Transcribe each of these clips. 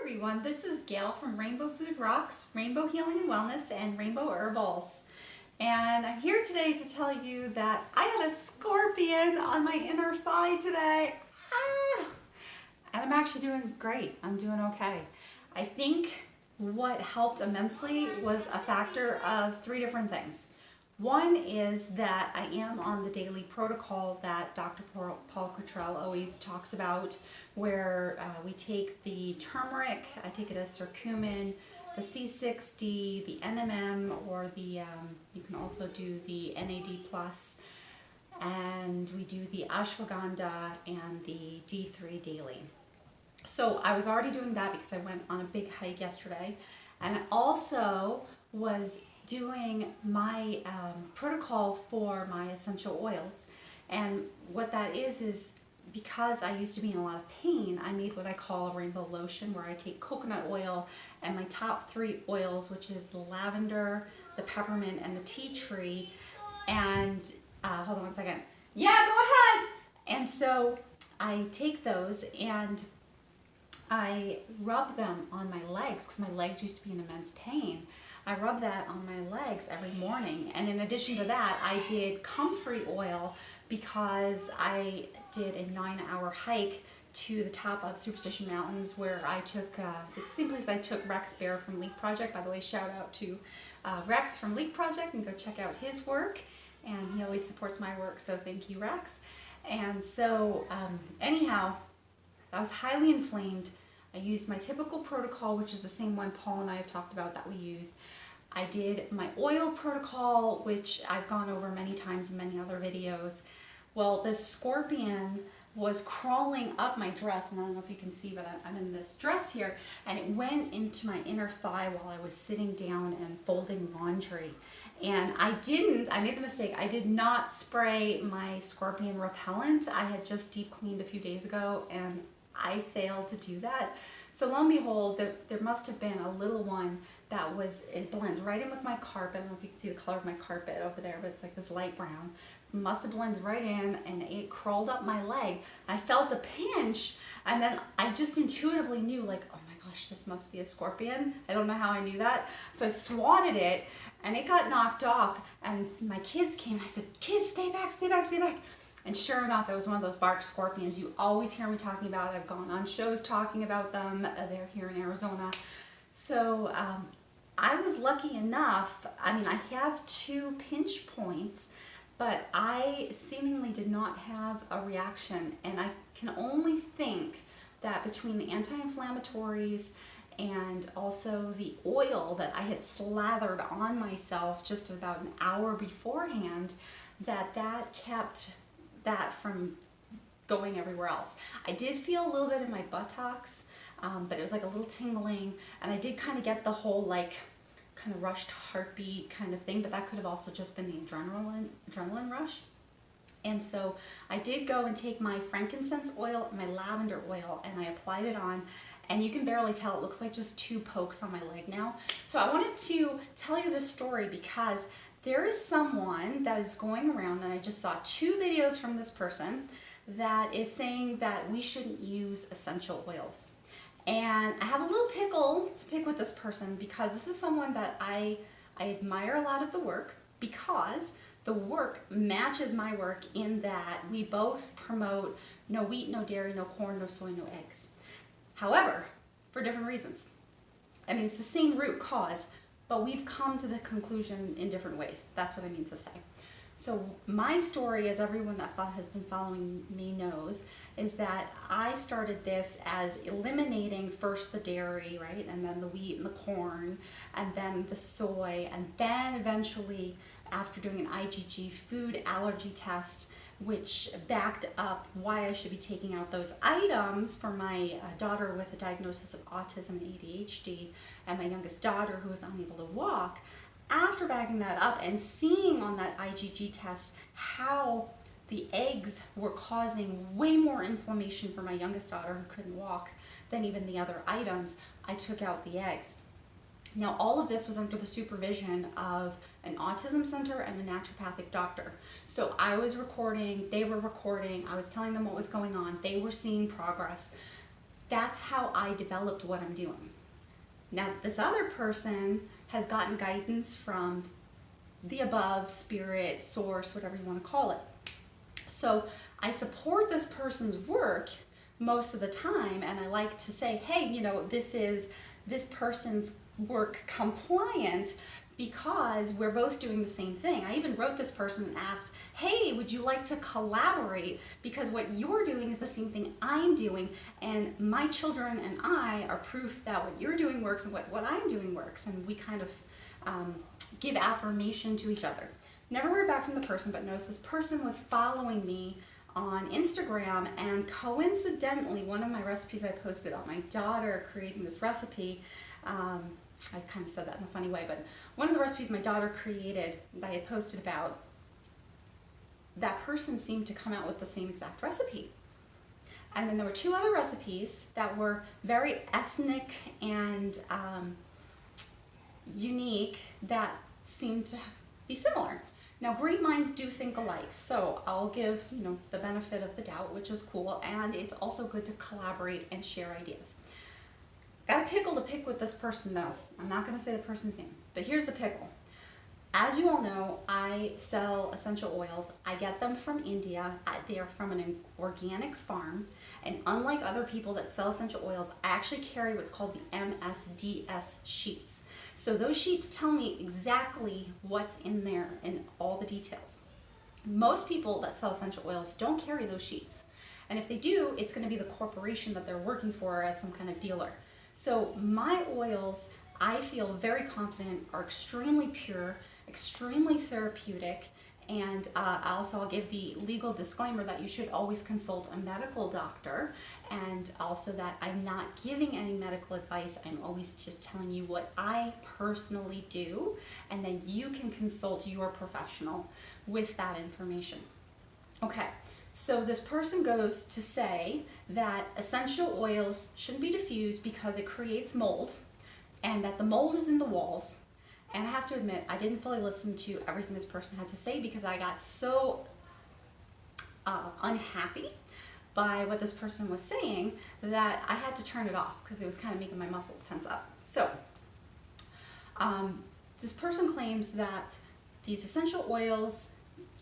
everyone, this is Gail from Rainbow Food Rocks, Rainbow Healing and Wellness, and Rainbow Herbals. And I'm here today to tell you that I had a scorpion on my inner thigh today. And I'm actually doing great. I'm doing okay. I think what helped immensely was a factor of three different things. One is that I am on the daily protocol that Dr. Paul Cottrell always talks about, where we take the turmeric, I take it as curcumin, the C60, the NMM, or the you can also do the NAD+, and we do the ashwagandha and the D3 daily. So I was already doing that because I went on a big hike yesterday, and I also was doing my protocol for my essential oils. And what that is because I used to be in a lot of pain, I made what I call a rainbow lotion, where I take coconut oil and my top three oils, which is the lavender, the peppermint, and the tea tree. And hold on one second. Yeah, go ahead. And so I take those and I rub them on my legs because my legs used to be in immense pain. I rub that on my legs every morning. And in addition to that, I did comfrey oil because I did a 9-hour hike to the top of Superstition Mountains, where I took, it's simply as I took Rex Bear from Leak Project. By the way, shout out to Rex from Leak Project, and go check out his work. And he always supports my work, so thank you, Rex. And so anyhow, I was highly inflamed. I used my typical protocol, which is the same one Paul and I have talked about that we use. I did my oil protocol, which I've gone over many times in many other videos. Well, this scorpion was crawling up my dress, and I don't know if you can see, but I'm in this dress here, and it went into my inner thigh while I was sitting down and folding laundry. And I made the mistake, I did not spray my scorpion repellent. I had just deep cleaned a few days ago, and I failed to do that. So lo and behold, there must have been a little one that it blends right in with my carpet. I don't know if you can see the color of my carpet over there, but it's like this light brown. It must have blended right in, and it crawled up my leg. I felt a pinch, and then I just intuitively knew, like, oh my gosh, this must be a scorpion. I don't know how I knew that. So I swatted it, and it got knocked off, and my kids came. I said, kids, stay back, stay back, stay back. And sure enough, it was one of those bark scorpions you always hear me talking about. I've gone on shows talking about them. They're here in Arizona. So I was lucky enough. I mean, I have 2 pinch points, but I seemingly did not have a reaction. And I can only think that between the anti-inflammatories and also the oil that I had slathered on myself just about an hour beforehand, that kept that from going everywhere else. I did feel a little bit in my buttocks, but it was like a little tingling, and I did kind of get the whole like kind of rushed heartbeat kind of thing, but that could have also just been the adrenaline rush. And so I did go and take my frankincense oil, my lavender oil, and I applied it on, and you can barely tell. It looks like just 2 pokes on my leg now. So I wanted to tell you this story because there is someone that is going around, and I just saw 2 videos from this person that is saying that we shouldn't use essential oils. And I have a little pickle to pick with this person, because this is someone that I admire a lot of the work, because the work matches my work in that we both promote no wheat, no dairy, no corn, no soy, no eggs. However, for different reasons. I mean, it's the same root cause, but we've come to the conclusion in different ways. That's what I mean to say. So my story, as everyone that has been following me knows, is that I started this as eliminating first the dairy, right? And then the wheat and the corn, and then the soy, and then eventually, after doing an IgG food allergy test, which backed up why I should be taking out those items for my daughter with a diagnosis of autism and ADHD, and my youngest daughter who was unable to walk. After backing that up and seeing on that IgG test how the eggs were causing way more inflammation for my youngest daughter who couldn't walk than even the other items, I took out the eggs. Now, all of this was under the supervision of an autism center and a naturopathic doctor. So I was recording, they were recording, I was telling them what was going on, they were seeing progress. That's how I developed what I'm doing. Now, this other person has gotten guidance from the above, spirit, source, whatever you want to call it. So I support this person's work most of the time, and I like to say, hey, you know, this is this person's work compliant because we're both doing the same thing. I even wrote this person and asked, hey, would you like to collaborate? Because what you're doing is the same thing I'm doing, and my children and I are proof that what you're doing works and what I'm doing works, and we kind of give affirmation to each other. Never heard back from the person, but noticed this person was following me on Instagram, and coincidentally, one of my recipes I posted on my daughter creating this recipe, I kind of said that in a funny way, but one of the recipes my daughter created that I had posted about, that person seemed to come out with the same exact recipe. And then there were two other recipes that were very ethnic and unique that seemed to be similar. Now, great minds do think alike, so I'll give, you know, the benefit of the doubt, which is cool, and it's also good to collaborate and share ideas. Got a pickle to pick with this person, though. I'm not going to say the person's name, but here's the pickle. As you all know, I sell essential oils. I get them from India. They are from an organic farm, and unlike other people that sell essential oils, I actually carry what's called the MSDS sheets. So those sheets tell me exactly what's in there and all the details. Most people that sell essential oils don't carry those sheets. And if they do, it's going to be the corporation that they're working for as some kind of dealer. So my oils, I feel very confident, are extremely pure, extremely therapeutic, and also I'll give the legal disclaimer that you should always consult a medical doctor, and also that I'm not giving any medical advice. I'm always just telling you what I personally do, and then you can consult your professional with that information. Okay, so this person goes to say that essential oils shouldn't be diffused because it creates mold, and that the mold is in the walls. And I have to admit, I didn't fully listen to everything this person had to say because I got so unhappy by what this person was saying that I had to turn it off because it was kind of making my muscles tense up. So this person claims that these essential oils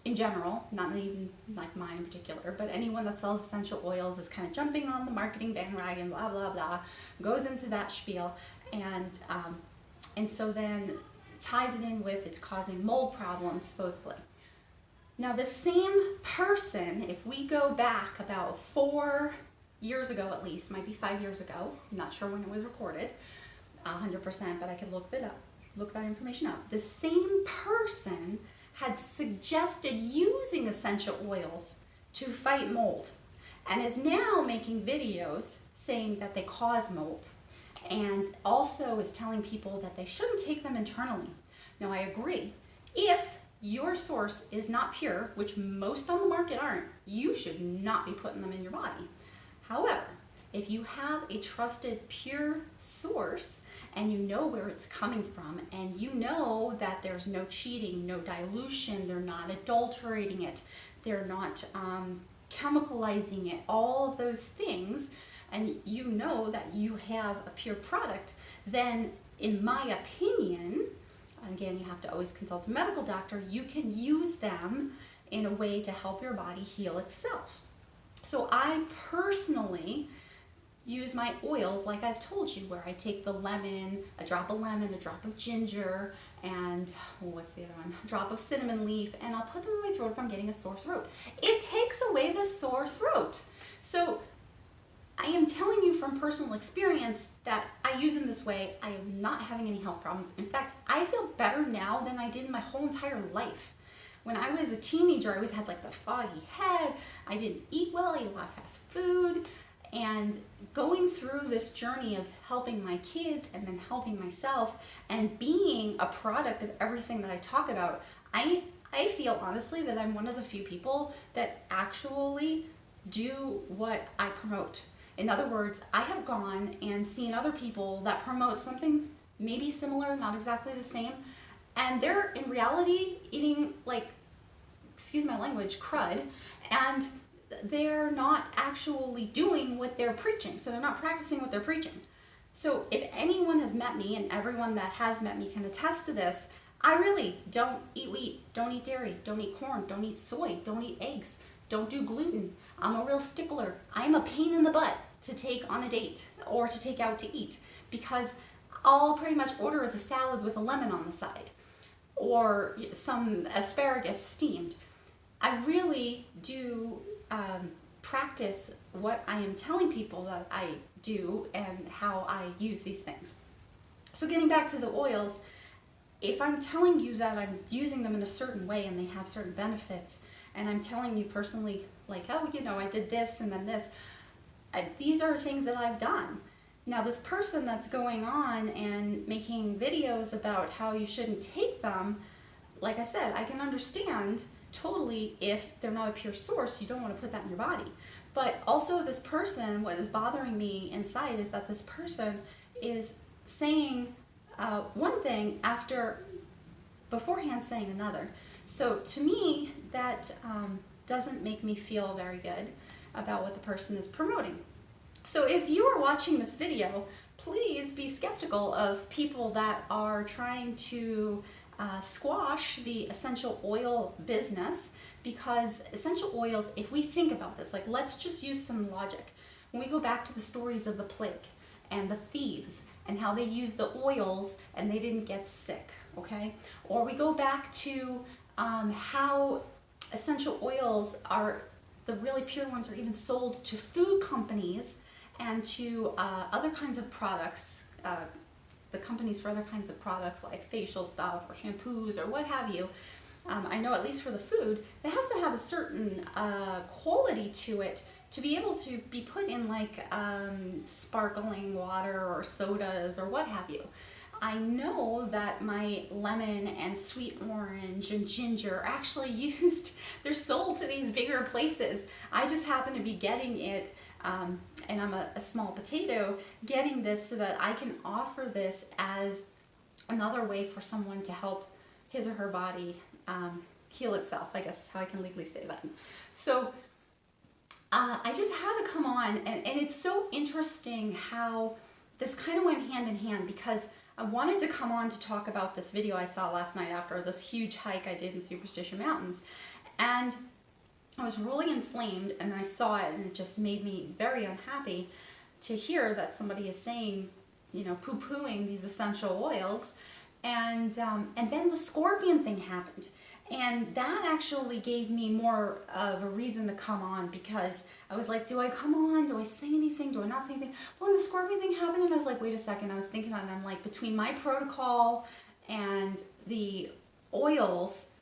in general, not even like mine in particular, but anyone that sells essential oils is kind of jumping on the marketing bandwagon, blah, blah, blah, goes into that spiel, and so then ties it in with it's causing mold problems, supposedly. Now, the same person, if we go back about 4 years ago at least, might be 5 years ago, I'm not sure when it was recorded, 100%, but I could look that information up. The same person had suggested using essential oils to fight mold, and is now making videos saying that they cause mold, and also is telling people that they shouldn't take them internally. Now, I agree. If your source is not pure, which most on the market aren't, you should not be putting them in your body. However, if you have a trusted, pure source and you know where it's coming from, and you know that there's no cheating, no dilution, they're not adulterating it, they're not chemicalizing it, all of those things, and you know that you have a pure product, then in my opinion, again, you have to always consult a medical doctor, you can use them in a way to help your body heal itself. So I personally use my oils like I've told you, where I take the lemon, a drop of ginger, and what's the other one? A drop of cinnamon leaf, and I'll put them in my throat if I'm getting a sore throat. It takes away the sore throat. So I am telling you from personal experience that I use them this way. I am not having any health problems. In fact, I feel better now than I did my whole entire life. When I was a teenager, I always had like the foggy head. I didn't eat well, I ate a lot of fast food. And going through this journey of helping my kids and then helping myself and being a product of everything that I talk about, I feel honestly that I'm one of the few people that actually do what I promote. In other words, I have gone and seen other people that promote something maybe similar, not exactly the same, and they're in reality eating, like, excuse my language, crud, and they're not actually doing what they're preaching. So they're not practicing what they're preaching. So if anyone has met me, and everyone that has met me can attest to this, I really don't eat wheat, don't eat dairy, don't eat corn, don't eat soy, don't eat eggs, don't do gluten. I'm a real stickler. I'm a pain in the butt to take on a date or to take out to eat, because I'll pretty much order as a salad with a lemon on the side or some asparagus steamed. I really do practice what I am telling people that I do and how I use these things. So getting back to the oils, if I'm telling you that I'm using them in a certain way and they have certain benefits, and I'm telling you personally, like, oh, you know, I did this and then this, these are things that I've done. Now, this person that's going on and making videos about how you shouldn't take them, like I said, I can understand totally if they're not a pure source, you don't want to put that in your body. But also this person, what is bothering me inside is that this person is saying one thing beforehand saying another. So to me, that doesn't make me feel very good about what the person is promoting. So if you are watching this video, please be skeptical of people that are trying to squash the essential oil business, because essential oils, if we think about this, like, let's just use some logic. When we go back to the stories of the plague and the thieves and how they used the oils and they didn't get sick, okay? Or we go back to how essential oils are, the really pure ones, are even sold to food companies and to other kinds of products, the companies for other kinds of products like facial stuff or shampoos or what have you. I know at least for the food, it has to have a certain quality to it to be able to be put in like sparkling water or sodas or what have you. I know that my lemon and sweet orange and ginger are actually used, they're sold to these bigger places. I just happen to be getting it, and I'm a small potato, getting this so that I can offer this as another way for someone to help his or her body heal itself, I guess is how I can legally say that. So I just had to come on, and it's so interesting how this kind of went hand in hand, because I wanted to come on to talk about this video I saw last night after this huge hike I did in Superstition Mountains. And I was really inflamed, and then I saw it, and it just made me very unhappy to hear that somebody is saying, you know, poo-pooing these essential oils. And then the scorpion thing happened. And that actually gave me more of a reason to come on, because I was like, do I come on? Do I say anything? Do I not say anything? Well, when the scorpion thing happened, and I was like, wait a second, I was thinking on it, and I'm like, between my protocol and the oils,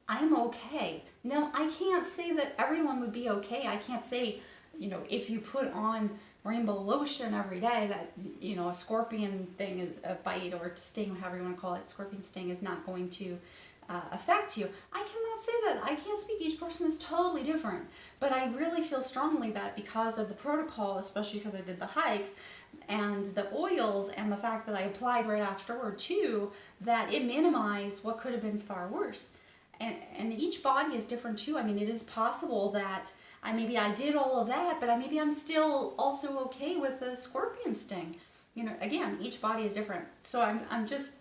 I'm okay. Now, I can't say that everyone would be okay. I can't say, you know, if you put on rainbow lotion every day that, you know, a scorpion thing, a bite or sting, however you want to call it, scorpion sting is not going to affect you. I cannot say that. I can't speak. Each person is totally different. But I really feel strongly that because of the protocol, especially because I did the hike, and the oils, and the fact that I applied right afterward too, that it minimized what could have been far worse. And each body is different too. I mean, it is possible that maybe I did all of that, but maybe I'm still also okay with the scorpion sting. You know, again, each body is different. So I'm just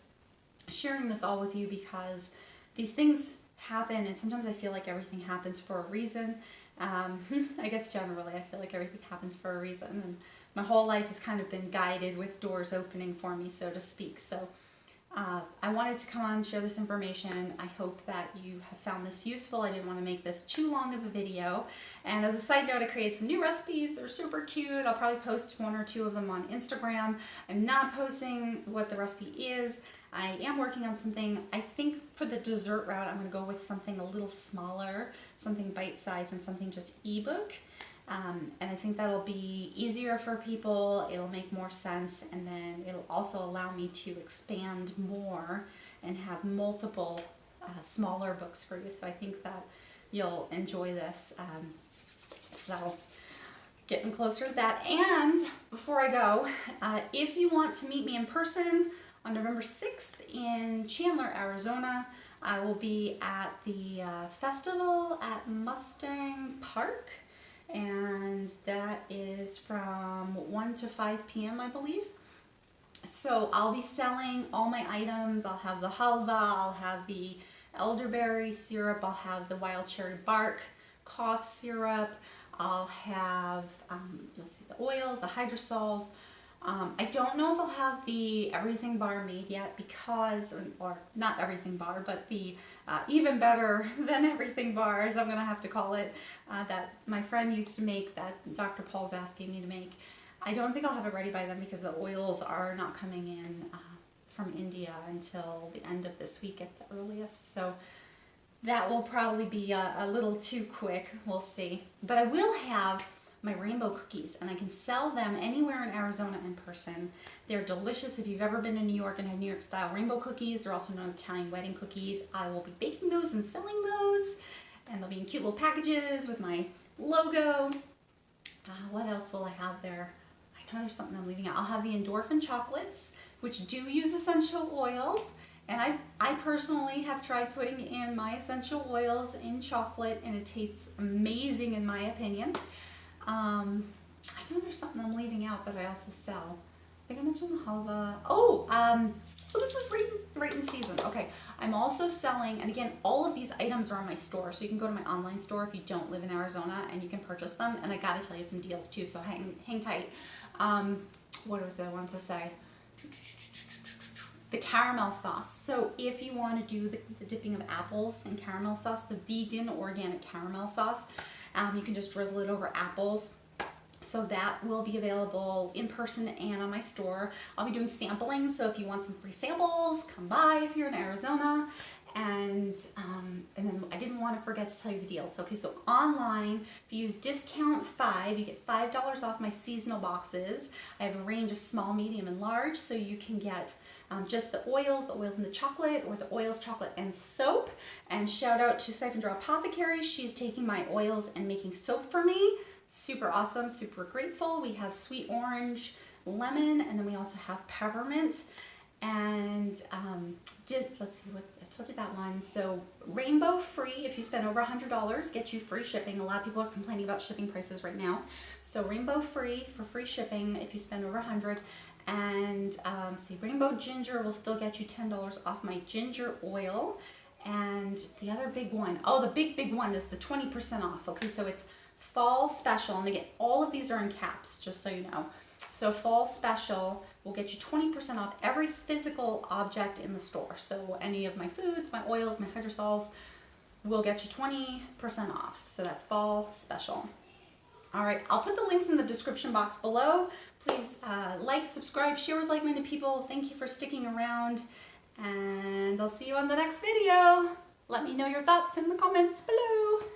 sharing this all with you because these things happen, and sometimes I feel like everything happens for a reason. I guess generally I feel like everything happens for a reason, and my whole life has kind of been guided with doors opening for me, so to speak. So I wanted to come on and share this information. I hope that you have found this useful. I didn't want to make this too long of a video. And as a side note, I created some new recipes. They're super cute. I'll probably post 1 or 2 of them on Instagram. I'm not posting what the recipe is. I am working on something. I think for the dessert route, I'm going to go with something a little smaller, something bite-sized, and something just ebook. And I think that'll be easier for people, it'll make more sense, and then it'll also allow me to expand more and have multiple smaller books for you. So I think that you'll enjoy this. So getting closer to that. And before I go, if you want to meet me in person on November 6th in Chandler, Arizona, I will be at the festival at Mustang Park. and that is from 1 to 5 p.m. I believe. So I'll be selling all my items. I'll have the halva, I'll have the elderberry syrup, I'll have the wild cherry bark cough syrup, I'll have, let's see, the oils, the hydrosols. I don't know if I'll have the everything bar made yet because, or not everything bar, but the even better than everything bars, I'm going to have to call it, that my friend used to make, that Dr. Paul's asking me to make. I don't think I'll have it ready by then because the oils are not coming in from India until the end of this week at the earliest. So that will probably be a little too quick. We'll see. But I will have my rainbow cookies, and I can sell them anywhere in Arizona in person. They're delicious. If you've ever been to New York and had New York style rainbow cookies, they're also known as Italian wedding cookies. I will be baking those and selling those, and they'll be in cute little packages with my logo. What else will I have there? I know there's something I'm leaving out. I'll have the endorphin chocolates, which do use essential oils. And I personally have tried putting in my essential oils in chocolate, and it tastes amazing in my opinion. I know there's something I'm leaving out that I also sell. I think I mentioned the halva. This is right in season. Okay, I'm also selling, and again, all of these items are on my store, so you can go to my online store if you don't live in Arizona, and you can purchase them. And I gotta tell you some deals too, so hang tight. What was it I wanted to say? The caramel sauce. So if you want to do the dipping of apples in caramel sauce, it's a vegan organic caramel sauce. You can just drizzle it over apples. So that will be available in person and on my store. I'll be doing sampling, so if you want some free samples, come by if you're in Arizona. And then I didn't want to forget to tell you the deals. Okay, so online, if you use discount 5, you get $5 off my seasonal boxes. I have a range of small, medium, and large, so you can get just the oils in the chocolate, or the oils, chocolate, and soap. And shout out to Siphon Draw Apothecary. She's taking my oils and making soap for me. Super awesome, super grateful. We have sweet orange, lemon, and then we also have peppermint. And let's see, I told you that one. So RAINBOWFREE, if you spend over $100, gets you free shipping. A lot of people are complaining about shipping prices right now. So RAINBOWFREE for free shipping if you spend over $100. And Rainbow Ginger will still get you $10 off my ginger oil. And the other big one, the big one is the 20% off. Okay, so it's fall special, and again, all of these are in caps, just so you know. So fall special will get you 20% off every physical object in the store. So any of my foods, my oils, my hydrosols will get you 20% off. So that's fall special. All right, I'll put the links in the description box below. Please like, subscribe, share with like-minded people. Thank you for sticking around, and I'll see you on the next video. Let me know your thoughts in the comments below.